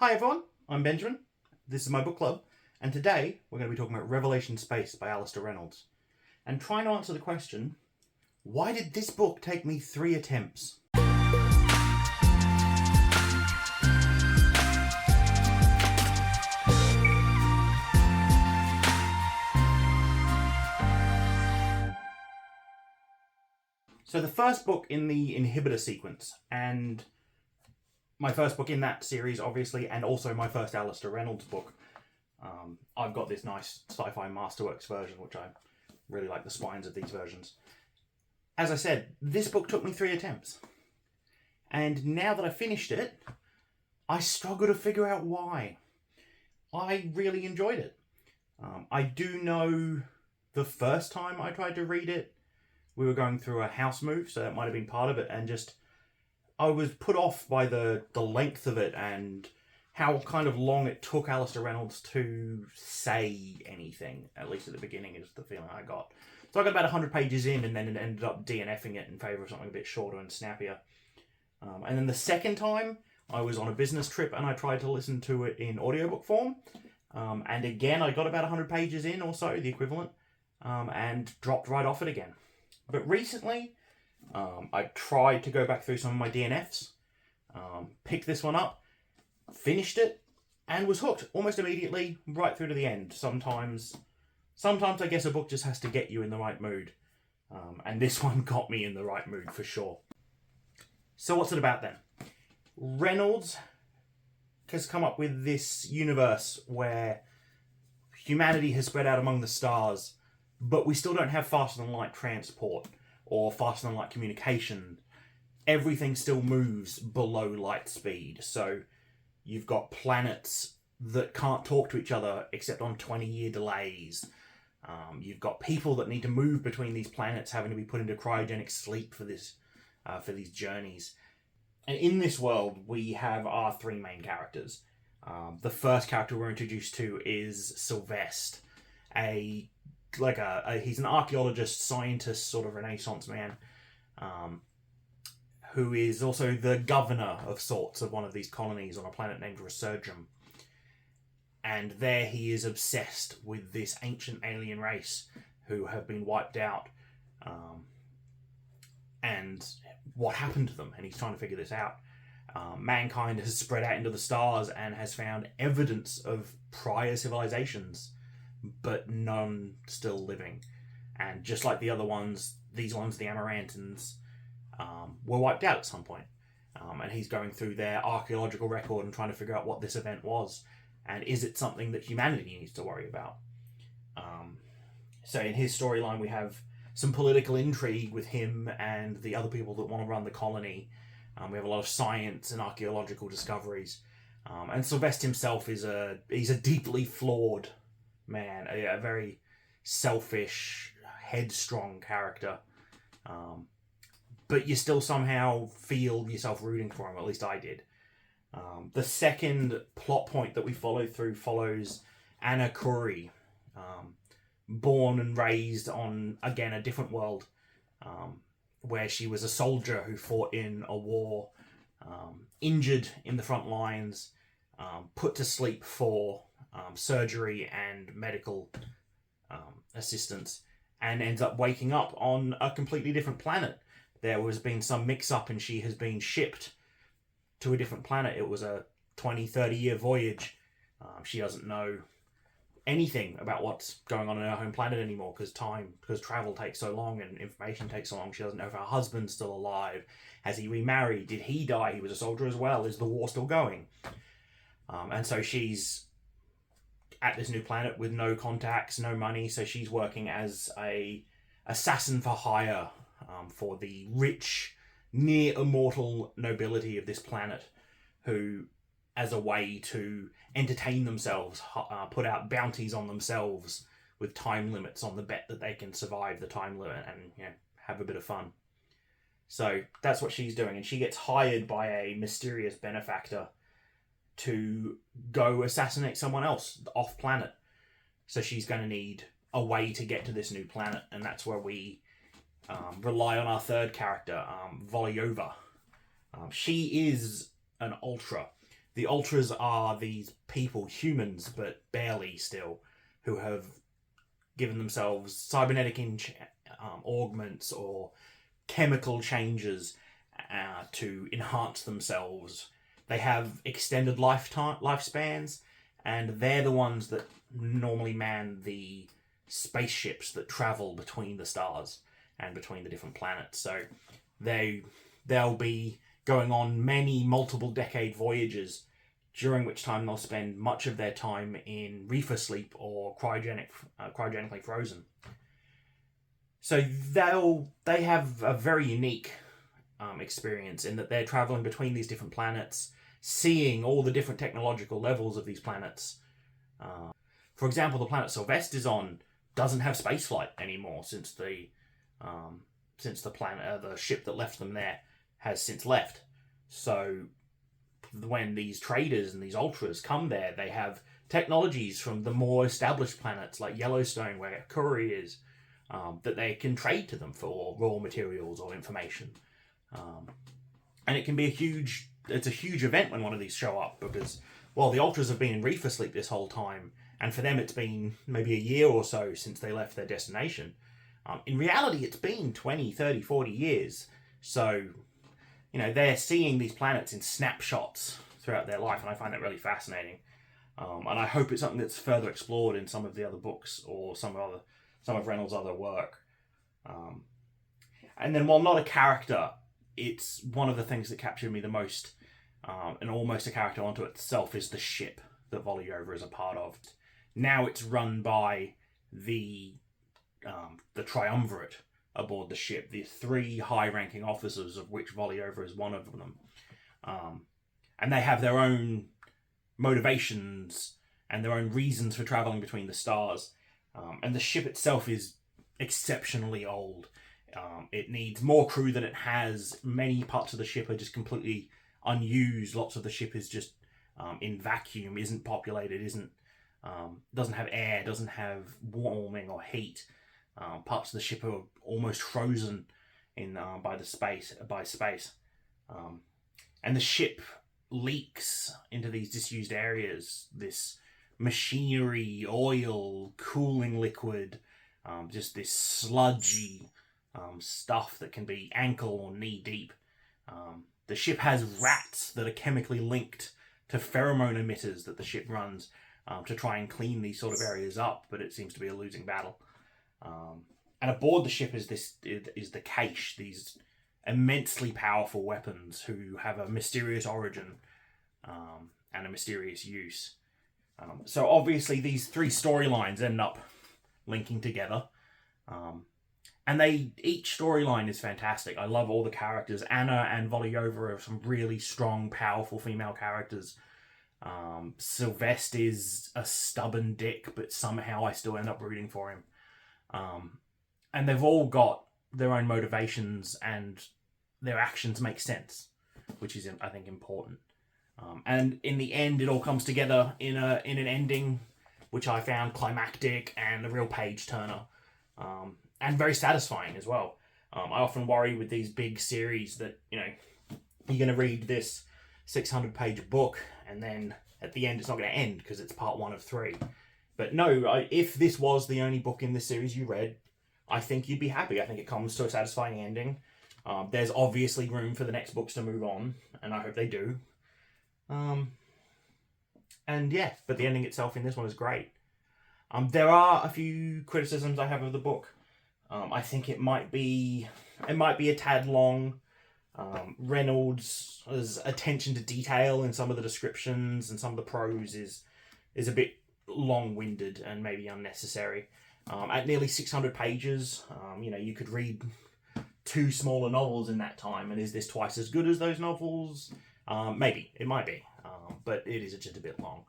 Hi everyone, I'm Benjamin. This is my book club, and today we're going to be talking about Revelation Space by Alastair Reynolds, and trying to answer the question, why did this book take me 3 attempts? So the first book in the Inhibitor sequence, and my first book in that series, obviously, and also my first Alastair Reynolds book. I've got this nice Sci-Fi Masterworks version, which I really like the spines of these versions. As I said, this book took me 3 attempts. And now that I finished it, I struggle to figure out why. I really enjoyed it. I do know the first time I tried to read it, we were going through a house move, so that might have been part of it, and just I was put off by the length of it and how kind of long it took Alastair Reynolds to say anything, at least at the beginning is the feeling I got. So I got about 100 pages in and then it ended up DNF'ing it in favour of something a bit shorter and snappier. And then the second time, I was on a business trip and I tried to listen to it in audiobook form. And again, I got about 100 pages in or so, the equivalent, and dropped right off it again. But recently, I tried to go back through some of my DNFs, picked this one up, finished it, and was hooked almost immediately, right through to the end. Sometimes I guess a book just has to get you in the right mood, and this one got me in the right mood for sure. So what's it about then? Reynolds has come up with this universe where humanity has spread out among the stars, but we still don't have faster-than-light transport or faster-than-light communication. Everything still moves below light speed. So you've got planets that can't talk to each other except on 20-year delays. You've got people that need to move between these planets having to be put into cryogenic sleep for these journeys. And in this world, we have our 3 main characters. The first character we're introduced to is Sylvester, he's an archaeologist, scientist, sort of Renaissance man, who is also the governor of sorts of one of these colonies on a planet named Resurgam. And there he is obsessed with this ancient alien race who have been wiped out, and what happened to them, and he's trying to figure this out. Mankind has spread out into the stars and has found evidence of prior civilizations, but none still living. And just like the other ones, these ones, the Amarantans, were wiped out at some point. And he's going through their archaeological record and trying to figure out what this event was. And is it something that humanity needs to worry about? So in his storyline, we have some political intrigue with him and the other people that want to run the colony. We have a lot of science and archaeological discoveries. And Sylvester himself he's a deeply flawed man, a very selfish, headstrong character. But you still somehow feel yourself rooting for him, at least I did. The second plot point that we follow through follows Anna Curry, born and raised on, again, a different world, where she was a soldier who fought in a war, injured in the front lines, put to sleep for surgery and medical assistance, and ends up waking up on a completely different planet. There has been some mix-up and she has been shipped to a different planet. It was a 20-30 year voyage. She doesn't know anything about what's going on her home planet anymore because travel takes so long and information takes so long. She doesn't know if her husband's still alive. Has he remarried? Did he die? He was a soldier as well. Is the war still going? And so she's at this new planet with no contacts, no money, so she's working as a assassin for hire for the rich, near immortal nobility of this planet, who, as a way to entertain themselves, put out bounties on themselves with time limits on the bet that they can survive the time limit and have a bit of fun. So that's what she's doing, and she gets hired by a mysterious benefactor to go assassinate someone else off planet. So she's going to need a way to get to this new planet, and that's where we rely on our third character, Volyova. She is an ultra. The Ultras are these people, humans, but barely still, who have given themselves cybernetic augments or chemical changes to enhance themselves. They have extended lifespans, and they're the ones that normally man the spaceships that travel between the stars and between the different planets. So they'll be going on many multiple decade voyages, during which time they'll spend much of their time in reefer sleep or cryogenically frozen. So they have a very unique experience in that they're traveling between these different planets, seeing all the different technological levels of these planets. For example, the planet Sylvester is on doesn't have spaceflight anymore since the planet, the ship that left them there, has since left. So when these traders and these Ultras come there, they have technologies from the more established planets like Yellowstone, where Curry is, that they can trade to them for raw materials or information. And it can be it's a huge event when one of these show up, because, well, the Ultras have been in reefer sleep this whole time, and for them it's been maybe a year or so since they left their destination. In reality, it's been 20, 30, 40 years. So, they're seeing these planets in snapshots throughout their life, and I find that really fascinating. And I hope it's something that's further explored in some of the other books or some of Reynolds' other work. And then, while not a character, it's one of the things that captured me the most, and almost a character unto itself, is the ship that Voliover is a part of. Now it's run by the triumvirate aboard the ship, the 3 high-ranking officers, of which Voliover is one of them. And they have their own motivations and their own reasons for travelling between the stars. And the ship itself is exceptionally old. It needs more crew than it has. Many parts of the ship are just completely unused. Lots of the ship is just in vacuum, isn't populated, doesn't have air, doesn't have warming or heat. Parts of the ship are almost frozen by space. And the ship leaks into these disused areas. This machinery, oil, cooling liquid, just this sludgy stuff that can be ankle or knee deep. The ship has rats that are chemically linked to pheromone emitters that the ship runs to try and clean these sort of areas up, but it seems to be a losing battle. And aboard the ship is the Cache, these immensely powerful weapons who have a mysterious origin and a mysterious use. So obviously these 3 storylines end up linking together. And each storyline is fantastic. I love all the characters. Anna and Voliover are some really strong, powerful female characters. Sylvester is a stubborn dick, but somehow I still end up rooting for him. And they've all got their own motivations, and their actions make sense, which is, I think, important. And in the end, it all comes together in an ending which I found climactic and a real page turner, and very satisfying as well. I often worry with these big series that you're going to read this 600-page book, and then at the end it's not going to end because it's part 1 of 3. But no, if this was the only book in this series you read, I think you'd be happy. I think it comes to a satisfying ending. There's obviously room for the next books to move on, and I hope they do. And yeah, but the ending itself in this one is great. There are a few criticisms I have of the book. I think it might be a tad long. Reynolds' attention to detail in some of the descriptions and some of the prose is a bit long-winded and maybe unnecessary. At nearly 600 pages, you could read 2 smaller novels in that time, and is this twice as good as those novels? Maybe. It might be. But it is just a bit long.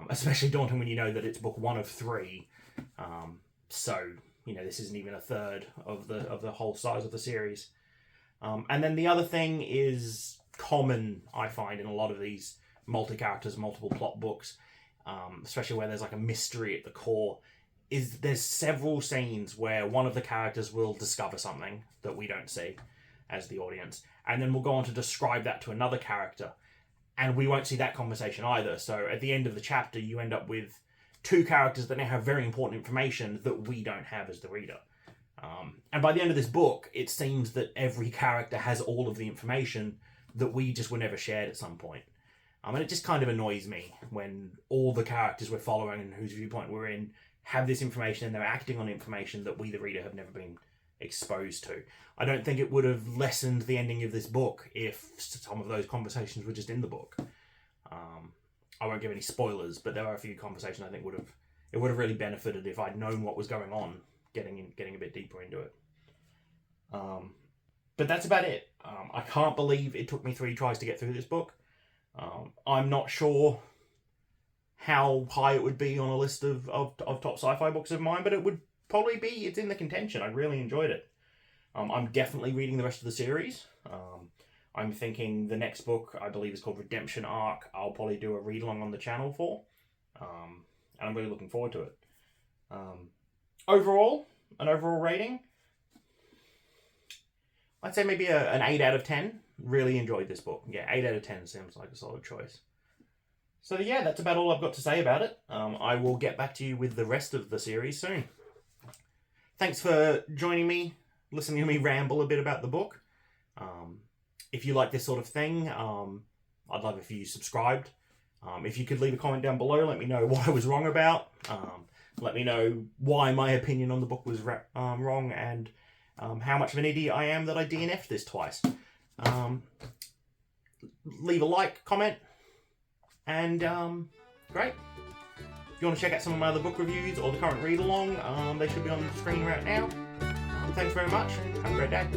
Especially daunting when you know that it's book 1 of 3. So, this isn't even a third of the whole size of the series. And then the other thing is common, I find, in a lot of these multi-characters, multiple plot books, especially where there's like a mystery at the core, is there's several scenes where one of the characters will discover something that we don't see as the audience, and then we'll go on to describe that to another character. And we won't see that conversation either. So at the end of the chapter, you end up with two characters that now have very important information that we don't have as the reader. And by the end of this book, it seems that every character has all of the information that we just were never shared at some point. And it just kind of annoys me when all the characters we're following and whose viewpoint we're in have this information and they're acting on information that we, the reader, have never been exposed to. I don't think it would have lessened the ending of this book if some of those conversations were just in the book. I won't give any spoilers, but there are a few conversations I think would have really benefited if I'd known what was going on, getting a bit deeper into it. But that's about it. I can't believe it took me 3 tries to get through this book. I'm not sure how high it would be on a list of top sci-fi books of mine, but it would probably be, it's in the contention. I really enjoyed it. I'm definitely reading the rest of the series. I'm thinking the next book, I believe, is called Redemption Arc. I'll probably do a read-along on the channel for. And I'm really looking forward to it. Overall rating, I'd say maybe an 8 out of 10. Really enjoyed this book. Yeah, 8 out of 10 seems like a solid choice. So yeah, that's about all I've got to say about it. I will get back to you with the rest of the series soon. Thanks for joining me, listening to me ramble a bit about the book. If you like this sort of thing, I'd love if you subscribed. If you could leave a comment down below, let me know what I was wrong about. Let me know why my opinion on the book was wrong, and how much of an idiot I am that I DNF'd this twice. Leave a like, comment, and great. If you want to check out some of my other book reviews or the current read-along, they should be on the screen right now. Thanks very much. Have a great day.